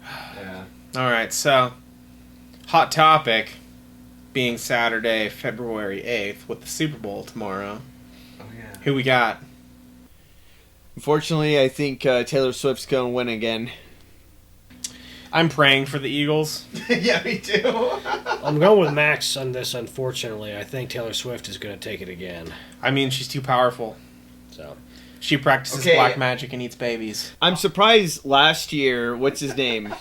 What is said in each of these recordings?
Yeah. All right, so hot topic being Saturday, February 8th with the Super Bowl tomorrow. Oh, yeah. Who we got? Unfortunately, I think Taylor Swift's going to win again. I'm praying for the Eagles. Yeah, me too. I'm going with Max on this, unfortunately. I think Taylor Swift is going to take it again. I mean, she's too powerful. So She practices black magic and eats babies. I'm surprised last year, what's his name?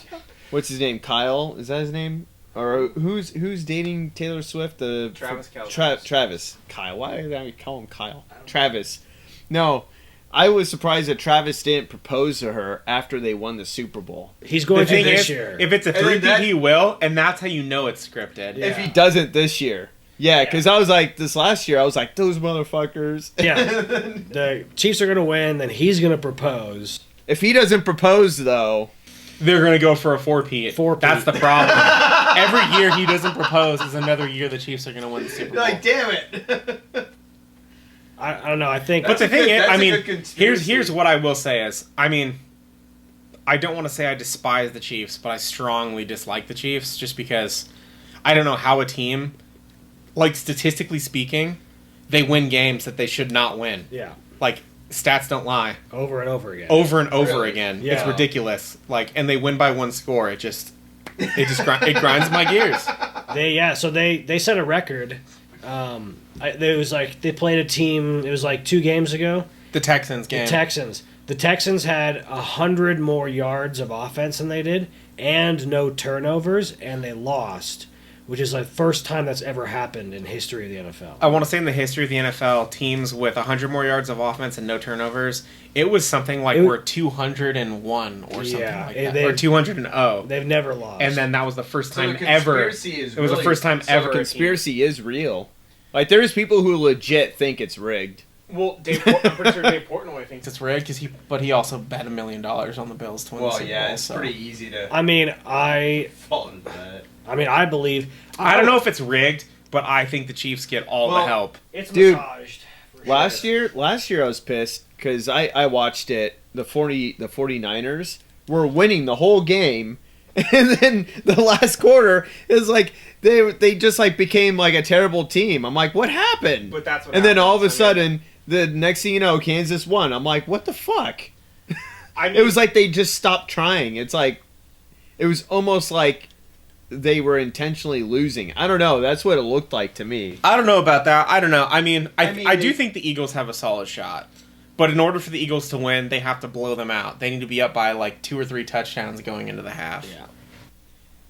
Kyle? Is that his name? Or who's dating Taylor Swift? Travis Kelce. Travis. Kyle. Why did I call him Kyle? Travis. No. I was surprised that Travis didn't propose to her after they won the Super Bowl. he's going The to thing this is, year. if it's a three-peat, he will, and that's how you know it's scripted. Yeah. If he doesn't this year. Yeah, because I was like, this last year, I was like, those motherfuckers. Yeah. The Chiefs are going to win, then he's going to propose. If he doesn't propose, though... They're going to go for a four-peat. That's the problem. Every year he doesn't propose is another year the Chiefs are going to win the Super Bowl. Like, damn it. I don't know. I think... But the thing is, I mean, conspiracy. here's what I will say is, I mean, I don't want to say I despise the Chiefs, but I strongly dislike the Chiefs just because I don't know how a team, like statistically speaking, they win games that they should not win. Yeah. Like, stats don't lie. Over and over again. Over and over Really? again. Yeah. It's ridiculous. Like, and they win by one score. It grinds my gears. So they set a record. It was like they played a team. It was like 2 games ago. The Texans game. The Texans had 100 more yards of offense than they did, and no turnovers, and they lost, which is the first time that's ever happened in history of the NFL. I want to say in the history of the NFL, teams with 100 more yards of offense and no turnovers, it was something like we're 201 or something like that, or 200-0. They've never lost. And then that was the first So time the ever. conspiracy is It was the really- first time so ever. Conspiracy is real. Like, there's people who legit think it's rigged. Well, I'm pretty sure Dave Portnoy thinks it's rigged but he also bet $1 million on the Bills to win the Well, Super yeah, Bowl, it's so. pretty easy to I fall into that. I believe. I don't know if it's rigged, but I think the Chiefs get all the help. It's Dude, massaged. for Last sure. year I was pissed because I watched it. The 49ers were winning the whole game, and then the last quarter is like they just like became like a terrible team. I'm like, what happened? But that's what and then all of a happens. I mean- sudden, the next thing you know, Kansas won. I'm like, what the fuck? I mean, It was like they just stopped trying. It's like it was almost like they were intentionally losing. I don't know. That's what it looked like to me. I don't know about that. I don't know. I mean, I mean, I do they- think the Eagles have a solid shot. But in order for the Eagles to win, they have to blow them out. They need to be up by like 2 or 3 touchdowns going into the half. Yeah.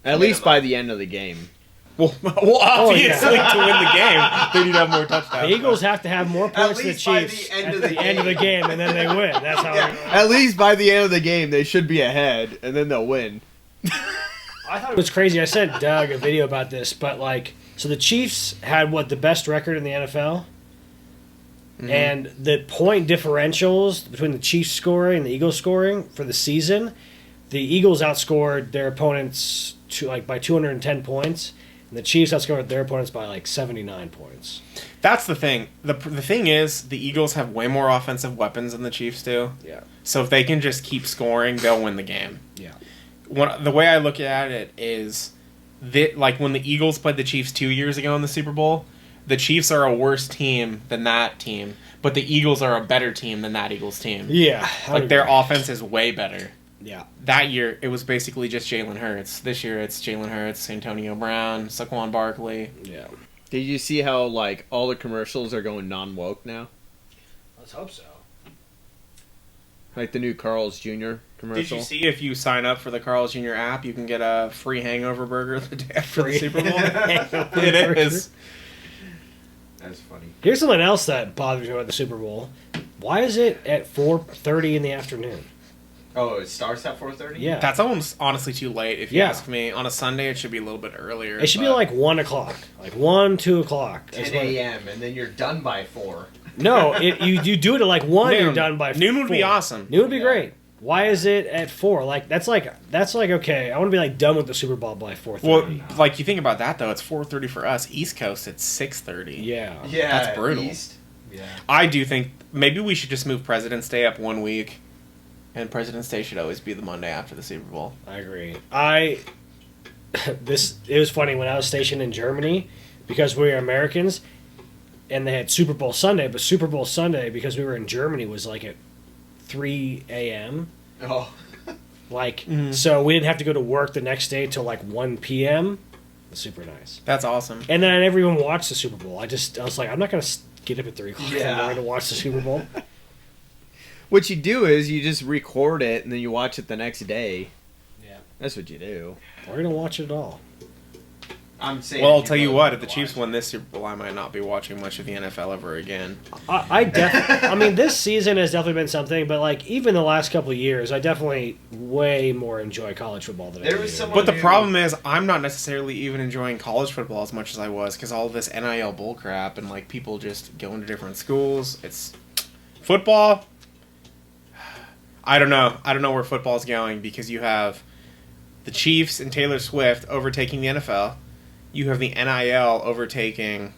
At least by the end of the game. Well, obviously, to win the game, they need to have more touchdowns. The Eagles have to have more points than the least by Chiefs the end at of the the end of the game, and then they win. That's how. At least by the end of the game, they should be ahead, and then they'll win. I thought it was crazy. I sent Doug a video about this, but so the Chiefs had the best record in the NFL, and the point differentials between the Chiefs scoring and the Eagles scoring for the season, the Eagles outscored their opponents by 210 points, and the Chiefs outscored their opponents by 79 points. That's the thing. The thing is, the Eagles have way more offensive weapons than the Chiefs do. Yeah. So if they can just keep scoring, they'll win the game. Yeah. The way I look at it is, like when the Eagles played the Chiefs 2 years ago in the Super Bowl, the Chiefs are a worse team than that team, but the Eagles are a better team than that Eagles team. Yeah. Like their offense is way better. Yeah. That year, it was basically just Jalen Hurts. This year, it's Jalen Hurts, Antonio Brown, Saquon Barkley. Yeah. Did you see how all the commercials are going non-woke now? Let's hope so. Like the new Carl's Jr. commercial. Did you see if you sign up for the Carl's Jr. app, you can get a free hangover burger the day after the Super Bowl? It is. That's funny. Here's something else that bothers me about the Super Bowl. Why is it at 4:30 in the afternoon? Oh, it starts at 4:30? Yeah. That's almost honestly too late, if you Yeah. ask me. On a Sunday, it should be a little bit earlier. It should be but- 1 o'clock. 1, 2 o'clock. 10 a.m. and then you're done by 4. No, you do it at 1, Noon. you're done by Noon would be 4. awesome. Noon would be Yeah. great. Why is it at 4? That's okay. I want to be done with the Super Bowl by 4:30. Well, you think about that, though. It's 4:30 for us. East Coast, it's 6:30. Yeah. Yeah, That's brutal. East. Yeah. I do think maybe we should just move President's Day up 1 week. And President's Day should always be the Monday after the Super Bowl. I agree. It was funny when I was stationed in Germany because we were Americans, and they had Super Bowl Sunday. But Super Bowl Sunday, because we were in Germany, was like at 3 a.m. Oh. Like, so we didn't have to go to work the next day till like 1 p.m. Super nice. That's awesome. And then I never even watched the Super Bowl. I was like, I'm not gonna get up at 3 o'clock in the Yeah. morning to watch the Super Bowl. What you do is you just record it and then you watch it the next day. Yeah. That's what you do. We're gonna watch it all. I'm saying. Well, I'll tell you people what. need If the to Chiefs watch win this Super Bowl, I might not be watching much of the NFL ever again. I mean, this season has definitely been something, but like even the last couple of years, I definitely way more enjoy college football than I There do. was someone- But the Dude. problem is, I'm not necessarily even enjoying college football as much as I was because all of this NIL bullcrap and like people just going to different schools. It's football. I don't know. I don't know where football's going because you have the Chiefs and Taylor Swift overtaking the NFL. You have the NIL overtaking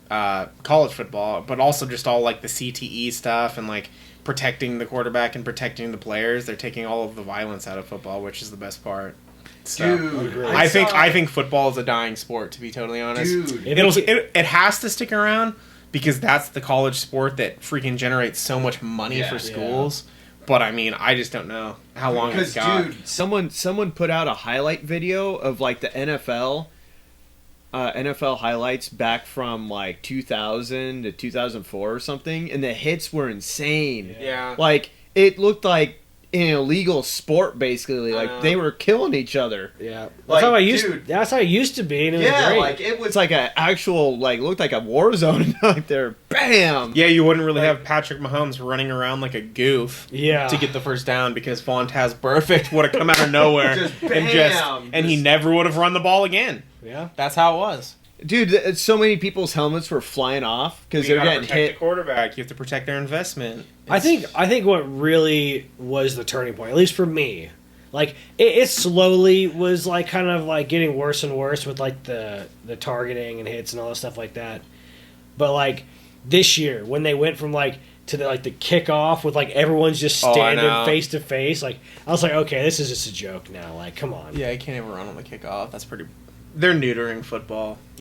college football, but also just all like the CTE stuff and like protecting the quarterback and protecting the players. They're taking all of the violence out of football, which is the best part. So, Dude, I think saw- I think football is a dying sport. To be totally honest, Dude, it has to stick around because that's the college sport that freaking generates so much money Yeah. for schools. But I mean, I just don't know how long it's because got. dude, Someone put out a highlight video of like the NFL highlights back from like 2000 to 2004 or something, and the hits were insane. Yeah. Like it looked like an illegal sport basically. Like they were killing each other. Yeah, that's Like, how I used. dude. That's how it used to be, and it was yeah, great. like it was It's like an actual like looked like a war zone like there. Bam. Yeah, you wouldn't really Like- have Patrick Mahomes running around like a goof yeah, to get the first down because Fontez Perfect would have come out of nowhere Just and bam, and he just- never would have run the ball again. yeah. That's how it was. Dude, so many people's helmets were flying off because You they're gotta getting protect hit. the quarterback. You have to protect their investment. I think what really was the turning point, at least for me, like it slowly was like kind of like getting worse and worse with like the targeting and hits and all that stuff like that. But like this year, when they went from like to the like the kickoff with like everyone's just Oh, I standing know. face to face, like I was like, okay, this is just a joke now. Like, come on. Yeah, you can't even run on the kickoff. That's pretty. They're neutering football.